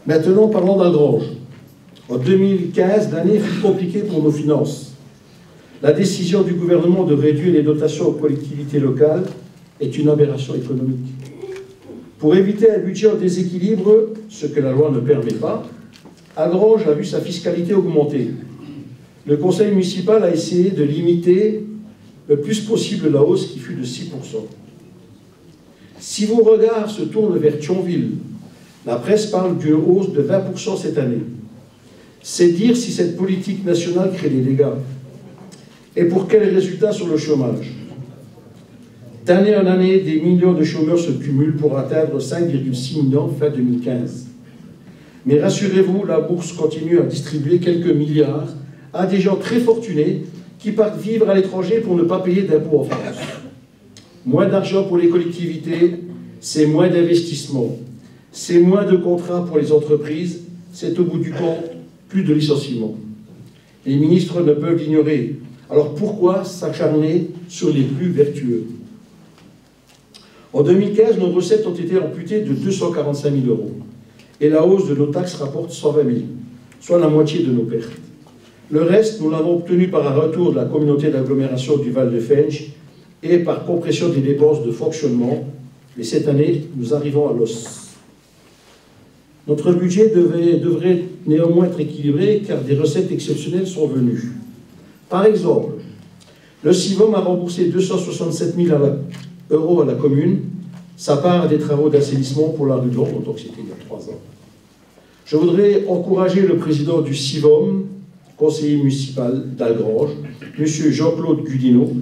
Maintenant, parlons d'Algrange. En 2015, l'année fut compliquée pour nos finances. La décision du gouvernement de réduire les dotations aux collectivités locales est une aberration économique. Pour éviter un budget en déséquilibre, ce que la loi ne permet pas, Algrange a vu sa fiscalité augmenter. Le conseil municipal a essayé de limiter le plus possible la hausse qui fut de 6%. Si vos regards se tournent vers Thionville, la presse parle d'une hausse de 20% cette année. C'est dire si cette politique nationale crée des dégâts. Et pour quels résultats sur le chômage? D'année en année, des millions de chômeurs se cumulent pour atteindre 5,6 millions fin 2015. Mais rassurez-vous, la bourse continue à distribuer quelques milliards à des gens très fortunés qui partent vivre à l'étranger pour ne pas payer d'impôts en France. Moins d'argent pour les collectivités, c'est moins d'investissements, c'est moins de contrats pour les entreprises, c'est au bout du compte plus de licenciements. Les ministres ne peuvent l'ignorer. Alors pourquoi s'acharner sur les plus vertueux? En 2015, nos recettes ont été amputées de 245 000 € et la hausse de nos taxes rapporte 120 000, soit la moitié de nos pertes. Le reste, nous l'avons obtenu par un retour de la communauté d'agglomération du Val de Fensch et par compression des dépenses de fonctionnement. Mais cette année, nous arrivons à l'os. Notre budget devrait néanmoins être équilibré car des recettes exceptionnelles sont venues. Par exemple, le CIVOM a remboursé 267 000 € à la commune, sa part des travaux d'assainissement pour la rue de Londres, donc c'était il y a 3 ans. Je voudrais encourager le président du CIVOM, conseiller municipal d'Algrange, M. Jean-Claude Gudinot,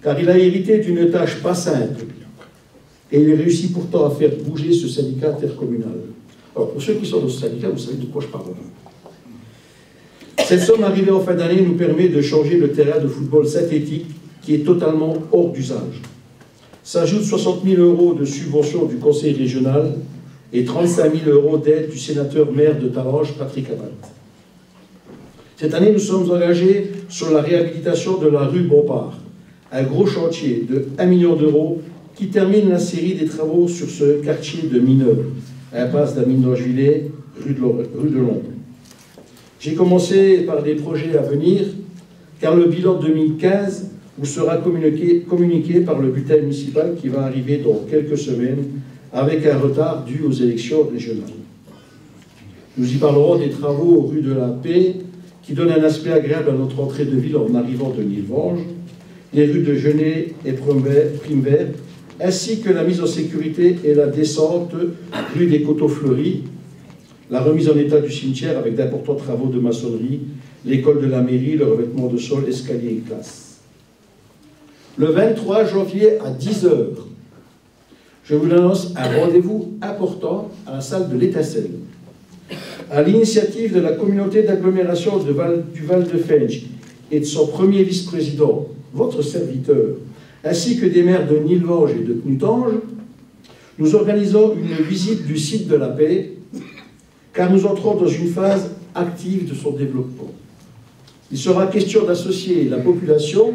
car il a hérité d'une tâche pas simple, et il réussit pourtant à faire bouger ce syndicat intercommunal. Alors, pour ceux qui sont dans ce syndicat, vous savez de quoi je parle. Cette somme arrivée en fin d'année nous permet de changer le terrain de football synthétique qui est totalement hors d'usage. S'ajoutent 60 000 € de subvention du conseil régional et 35 000 € d'aide du sénateur-maire de Talange, Patrick Abad. Cette année, nous sommes engagés sur la réhabilitation de la rue Bompard, un gros chantier de 1 million d'euros qui termine la série des travaux sur ce quartier de mineurs, impasse d'Amine d'Angevillers, rue de Londres. J'ai commencé par des projets à venir, car le bilan 2015 vous sera communiqué par le bulletin municipal qui va arriver dans quelques semaines, avec un retard dû aux élections régionales. Nous y parlerons des travaux rue de la Paix, qui donnent un aspect agréable à notre entrée de ville en arrivant de Nilvange, les rues de Genet et Primevert, ainsi que la mise en sécurité et la descente rue des Coteaux Fleuris, la remise en état du cimetière avec d'importants travaux de maçonnerie, l'école de la mairie, le revêtement de sol, escalier et classe. Le 23 janvier à 10 h, je vous annonce un rendez-vous important à la salle de l'Étincelle. À l'initiative de la communauté d'agglomération du Val de Fensch et de son premier vice-président, votre serviteur, ainsi que des maires de Nilvange et de Knutange, nous organisons une visite du site de la Paix, car nous entrons dans une phase active de son développement. Il sera question d'associer la population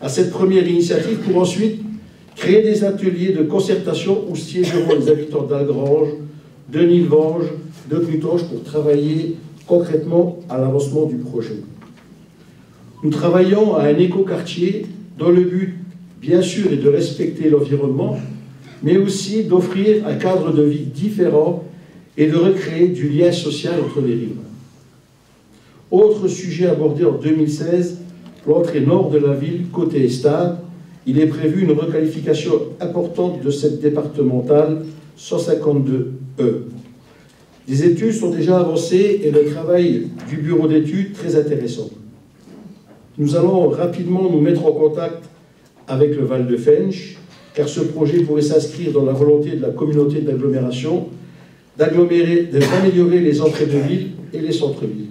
à cette première initiative pour ensuite créer des ateliers de concertation où siégeront les habitants d'Algrange, de Nilvange, de Knutange pour travailler concrètement à l'avancement du projet. Nous travaillons à un écoquartier dont le but, bien sûr, est de respecter l'environnement, mais aussi d'offrir un cadre de vie différent et de recréer du lien social entre les riverains. Autre sujet abordé en 2016, l'entrée nord de la ville, côté Estade. Il est prévu une requalification importante de cette départementale 152E. Les études sont déjà avancées et le travail du bureau d'études très intéressant. Nous allons rapidement nous mettre en contact avec le Val de Fensch, car ce projet pourrait s'inscrire dans la volonté de la communauté d'agglomération d'améliorer les entrées de ville et les centres-villes.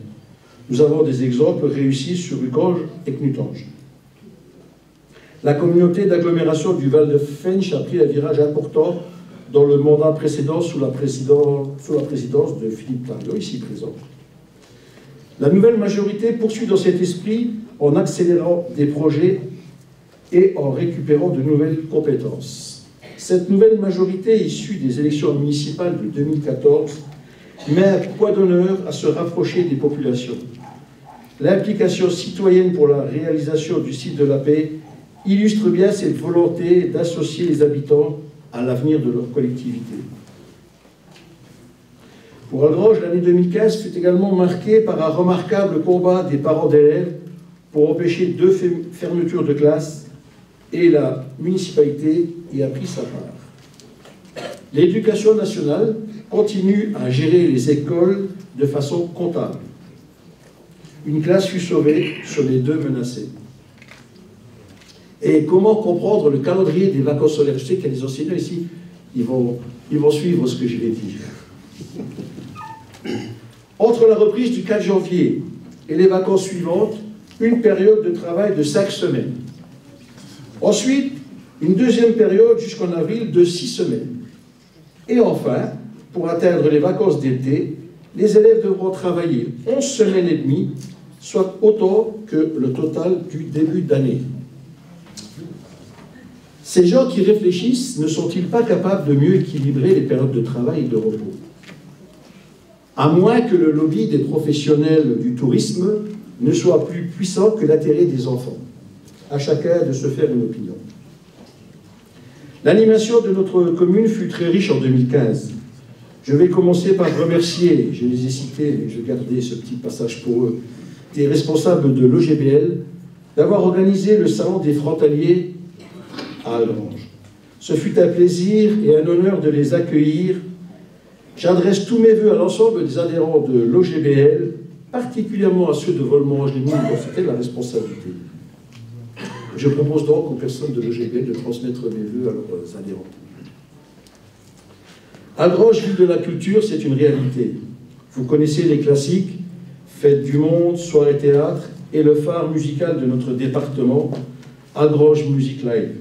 Nous avons des exemples réussis sur Ucange et Knutange. La communauté d'agglomération du Val de Fensch a pris un virage important dans le mandat précédent sous la présidence de Philippe Tardieu, ici présent. La nouvelle majorité poursuit dans cet esprit en accélérant des projets et en récupérant de nouvelles compétences. Cette nouvelle majorité issue des élections municipales de 2014 met un poids d'honneur à se rapprocher des populations. L'implication citoyenne pour la réalisation du site de la paix illustre bien cette volonté d'associer les habitants à l'avenir de leur collectivité. Pour Algrange, l'année 2015 fut également marquée par un remarquable combat des parents d'élèves pour empêcher 2 fermetures de classes, et la municipalité y a pris sa part. L'éducation nationale continue à gérer les écoles de façon comptable. Une classe fut sauvée sur les 2 menacées. Et comment comprendre le calendrier des vacances scolaires? Je sais qu'il y a des enseignants ici, ils vont suivre ce que je vais dire. Entre la reprise du 4 janvier et les vacances suivantes, une période de travail de 5 semaines. Ensuite, une deuxième période jusqu'en avril de 6 semaines. Et enfin, pour atteindre les vacances d'été, les élèves devront travailler 11 semaines et demie, soit autant que le total du début d'année. Ces gens qui réfléchissent ne sont-ils pas capables de mieux équilibrer les périodes de travail et de repos? À moins que le lobby des professionnels du tourisme ne soit plus puissant que l'intérêt des enfants. À chacun de se faire une opinion. L'animation de notre commune fut très riche en 2015. Je vais commencer par remercier, je les ai cités, mais je gardais ce petit passage pour eux, des responsables de l'OGBL d'avoir organisé le salon des frontaliers à Algrange. Ce fut un plaisir et un honneur de les accueillir. J'adresse tous mes voeux à l'ensemble des adhérents de l'OGBL, particulièrement à ceux de Volmonge-les-Mines, dont c'était la responsabilité. Je propose donc aux personnes de l'OGBL de transmettre mes voeux à leurs adhérents. Algrange, ville de la culture, c'est une réalité. Vous connaissez les classiques, Fête du Monde, soirée théâtre, et le phare musical de notre département, Algrange Music Live.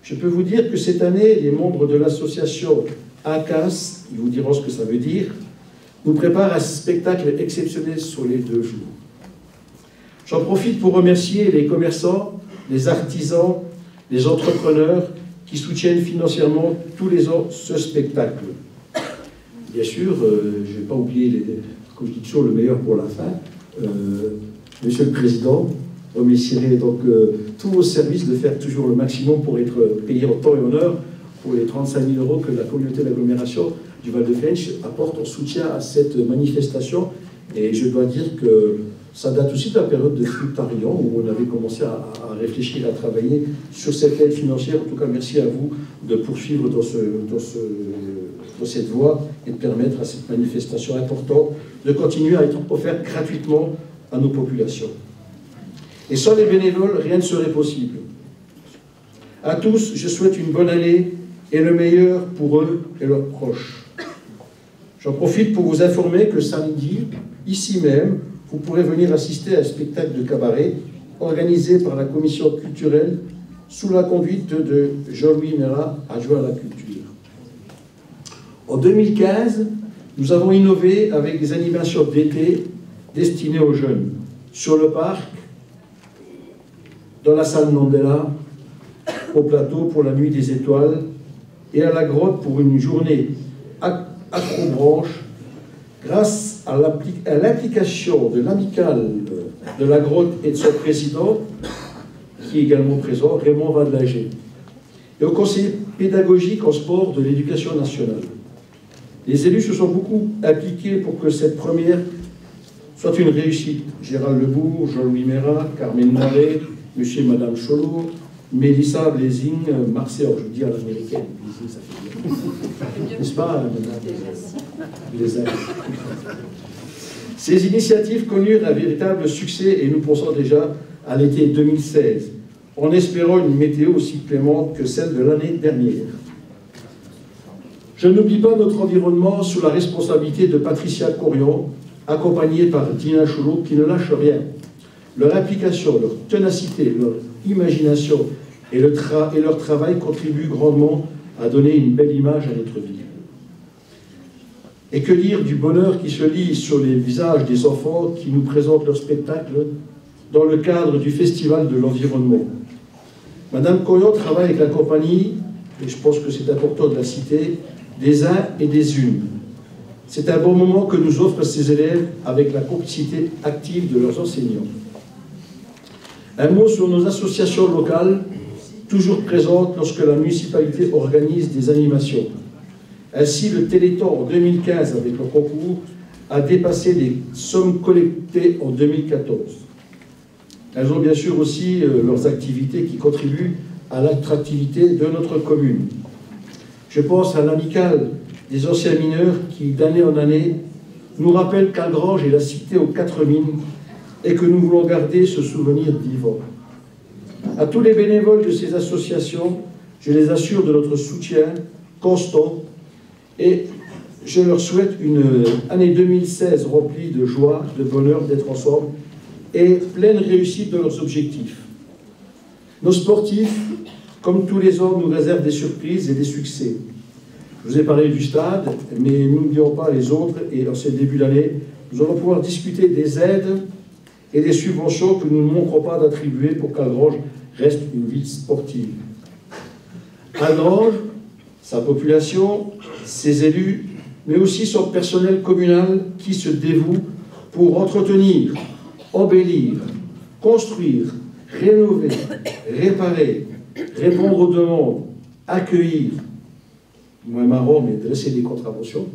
Je peux vous dire que cette année, les membres de l'association ACAS, ils vous diront ce que ça veut dire, nous préparent un spectacle exceptionnel sur les 2 jours. J'en profite pour remercier les commerçants, les artisans, les entrepreneurs qui soutiennent financièrement tous les ans ce spectacle. Bien sûr, je ne vais pas oublier, comme je dis toujours, le meilleur pour la fin. Monsieur le Président, remercierai donc tous vos services de faire toujours le maximum pour être payés en temps et en heure pour les 35 000 € que la communauté d'agglomération du Val-de-Fensch apporte en soutien à cette manifestation. Et je dois dire que ça date aussi de la période de Fructarion, où on avait commencé à réfléchir, à travailler sur cette aide financière. En tout cas, merci à vous de poursuivre dans cette voie et de permettre à cette manifestation importante de continuer à être offerte gratuitement à nos populations. Et sans les bénévoles, rien ne serait possible. À tous, je souhaite une bonne année et le meilleur pour eux et leurs proches. J'en profite pour vous informer que samedi, ici même, vous pourrez venir assister à un spectacle de cabaret organisé par la commission culturelle sous la conduite de Jean-Louis Mérat, adjoint à la culture. En 2015, nous avons innové avec des animations d'été destinées aux jeunes, sur le parc, dans la salle Mandela, au plateau pour la nuit des étoiles et à la grotte pour une journée acrobranche. Grâce à l'implication de l'amicale de la grotte et de son président, qui est également présent, Raymond Vadelager, et au conseiller pédagogique en sport de l'éducation nationale. Les élus se sont beaucoup impliqués pour que cette première soit une réussite. Gérald Lebourg, Jean-Louis Mérat, Carmen Naré, monsieur et madame Cholot, Mélissa Blazing, Marseille, je dis à l'américaine, Blazing, ça fait bien. N'est-ce pas, madame Blazing? Ces initiatives connurent un véritable succès et nous pensons déjà à l'été 2016, en espérant une météo aussi clémente que celle de l'année dernière. Je n'oublie pas notre environnement sous la responsabilité de Patricia Corion, accompagnée par Dina Choulot, qui ne lâche rien. Leur implication, leur ténacité, leur imagination et leur travail contribuent grandement à donner une belle image à notre ville. Et que dire du bonheur qui se lit sur les visages des enfants qui nous présentent leur spectacle dans le cadre du Festival de l'environnement. Madame Corion travaille avec la compagnie, et je pense que c'est important de la citer, des uns et des unes. C'est un bon moment que nous offrent ces élèves avec la complicité active de leurs enseignants. Un mot sur nos associations locales, toujours présentes lorsque la municipalité organise des animations. Ainsi, le Téléthon en 2015, avec le concours, a dépassé les sommes collectées en 2014. Elles ont bien sûr aussi leurs activités qui contribuent à l'attractivité de notre commune. Je pense à l'amicale des anciens mineurs qui, d'année en année, nous rappelle qu'Algrange est la cité aux 4 mines et que nous voulons garder ce souvenir vivant. À tous les bénévoles de ces associations, je les assure de notre soutien constant et je leur souhaite une année 2016 remplie de joie, de bonheur d'être ensemble et pleine réussite de leurs objectifs. Nos sportifs, comme tous les ans, nous réservent des surprises et des succès. Je vous ai parlé du stade, mais n'oublions pas les autres, et en ce début d'année, nous allons pouvoir discuter des aides et des subventions que nous ne manquerons pas d'attribuer pour qu'Algrange reste une ville sportive. Algrange, sa population, ses élus, mais aussi son personnel communal qui se dévoue pour entretenir, embellir, construire, rénover, réparer, répondre aux demandes, accueillir, moins marrant, mais dresser des contraventions,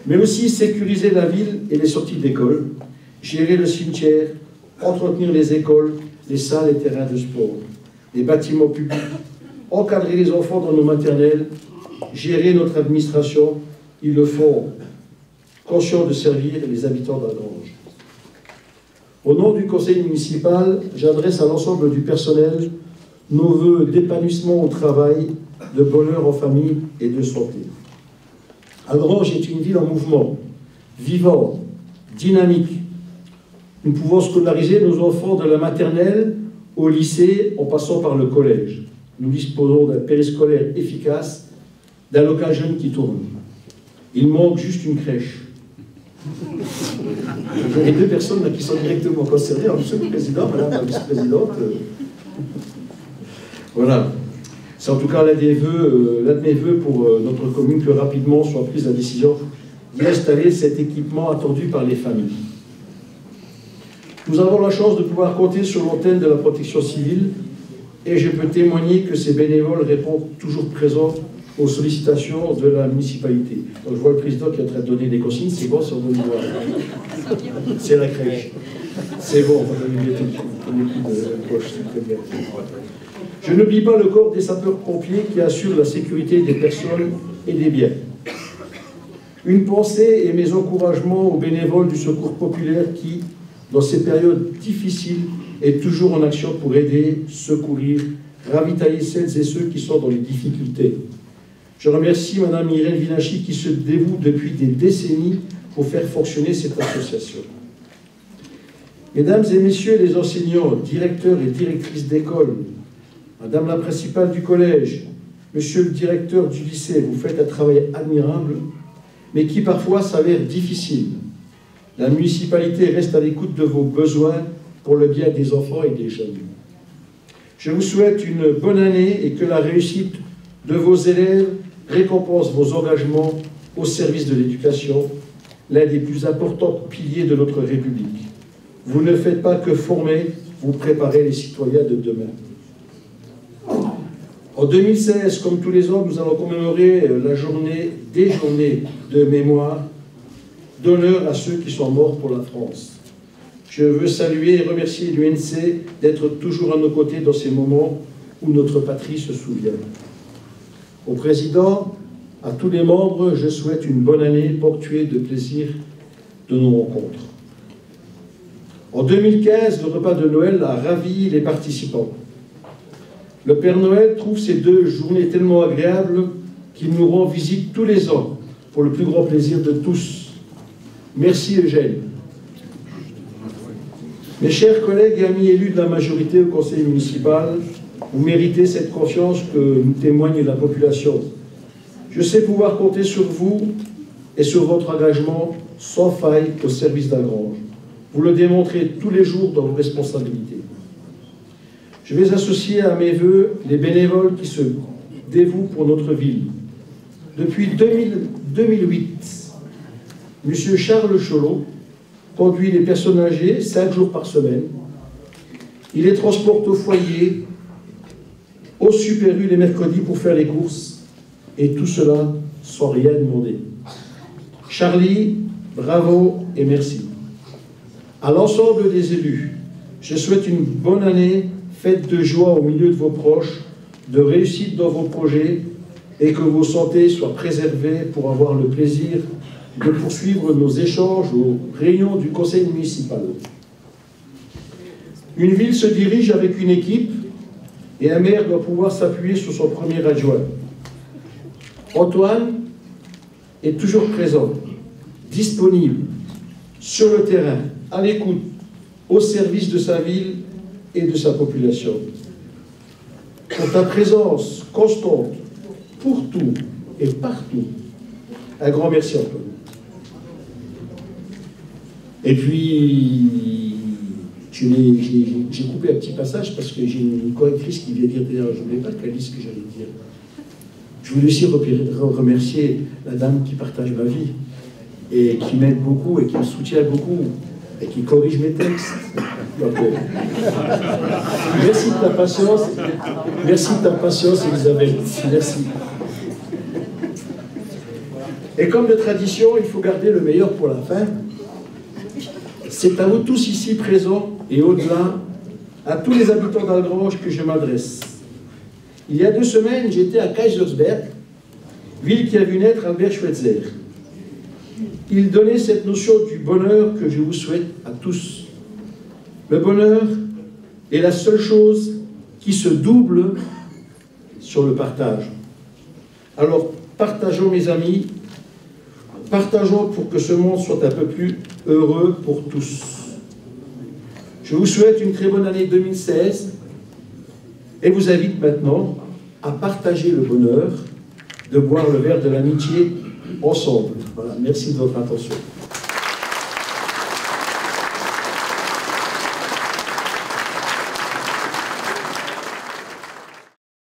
mais aussi sécuriser la ville et les sorties d'école, gérer le cimetière, entretenir les écoles, les salles et terrains de sport, les bâtiments publics, encadrer les enfants dans nos maternelles, gérer notre administration. Ils le font, conscients de servir les habitants d'Algrange. Au nom du conseil municipal, j'adresse à l'ensemble du personnel nos vœux d'épanouissement au travail, de bonheur en famille et de santé. Algrange est une ville en mouvement, vivante, dynamique. Nous pouvons scolariser nos enfants de la maternelle au lycée en passant par le collège. Nous disposons d'un périscolaire efficace, d'un local jeune qui tourne. Il manque juste une crèche. Il y a les 2 personnes là, qui sont directement concernées, Monsieur le Président, Madame la Vice-présidente. Voilà. C'est en tout cas l'un de mes vœux pour notre commune que rapidement soit prise la décision d'installer cet équipement attendu par les familles. Nous avons la chance de pouvoir compter sur l'antenne de la protection civile et je peux témoigner que ces bénévoles répondent toujours présents aux sollicitations de la municipalité. Donc, je vois le président qui est en train de donner des consignes, c'est bon, c'est en bonne voie. C'est la crèche. C'est bon, on va donner des poches, c'est très bien. Je n'oublie pas le corps des sapeurs-pompiers qui assure la sécurité des personnes et des biens. Une pensée et mes encouragements aux bénévoles du secours populaire qui, dans ces périodes difficiles, est toujours en action pour aider, secourir, ravitailler celles et ceux qui sont dans les difficultés. Je remercie Mme Irène Vinachy qui se dévoue depuis des décennies pour faire fonctionner cette association. Mesdames et messieurs les enseignants, directeurs et directrices d'école, Madame la principale du collège, Monsieur le directeur du lycée, vous faites un travail admirable, mais qui parfois s'avère difficile. La municipalité reste à l'écoute de vos besoins pour le bien des enfants et des jeunes. Je vous souhaite une bonne année et que la réussite de vos élèves récompense vos engagements au service de l'éducation, l'un des plus importants piliers de notre République. Vous ne faites pas que former, vous préparez les citoyens de demain. En 2016, comme tous les ans, nous allons commémorer des journées de mémoire, d'honneur à ceux qui sont morts pour la France. Je veux saluer et remercier l'UNC d'être toujours à nos côtés dans ces moments où notre patrie se souvient. Au Président, à tous les membres, je souhaite une bonne année ponctuée de plaisir de nos rencontres. En 2015, le repas de Noël a ravi les participants. Le Père Noël trouve ces 2 journées tellement agréables qu'il nous rend visite tous les ans, pour le plus grand plaisir de tous. Merci Eugène. Mes chers collègues et amis élus de la majorité au conseil municipal, vous méritez cette confiance que nous témoigne la population. Je sais pouvoir compter sur vous et sur votre engagement sans faille au service d'Algrange. Vous le démontrez tous les jours dans vos responsabilités. Je vais associer à mes vœux les bénévoles qui se dévouent pour notre ville. Depuis 2008, M. Charles Cholot conduit les personnes âgées 5 jours par semaine. Il les transporte au foyer, au Super U les mercredis pour faire les courses, et tout cela sans rien demander. Charlie, bravo et merci. À l'ensemble des élus, je souhaite une bonne année, faite de joie au milieu de vos proches, de réussite dans vos projets, et que vos santé soient préservées pour avoir le plaisir de poursuivre nos échanges aux réunions du conseil municipal. Une ville se dirige avec une équipe et un maire doit pouvoir s'appuyer sur son premier adjoint. Antoine est toujours présent, disponible, sur le terrain, à l'écoute, au service de sa ville et de sa population. Pour ta présence constante, pour tout et partout, un grand merci Antoine. Et puis, j'ai coupé un petit passage parce que j'ai une correctrice qui vient dire, d'ailleurs, je ne voulais pas qu'elle dise ce que j'allais dire. Je voulais aussi remercier la dame qui partage ma vie et qui m'aide beaucoup et qui me soutient beaucoup et qui corrige mes textes. Donc, merci de ta patience. Merci de ta patience, Elisabeth. Merci. Et comme de tradition, il faut garder le meilleur pour la fin. C'est à vous tous ici présents et au-delà, à tous les habitants d'Algrange que je m'adresse. Il y a 2 semaines, j'étais à Kaisersberg, ville qui a vu naître Albert Schweitzer. Il donnait cette notion du bonheur que je vous souhaite à tous. Le bonheur est la seule chose qui se double sur le partage. Alors, partageons mes amis, partageons pour que ce monde soit un peu plus heureux pour tous. Je vous souhaite une très bonne année 2016 et vous invite maintenant à partager le bonheur de boire le verre de l'amitié ensemble. Voilà, merci de votre attention.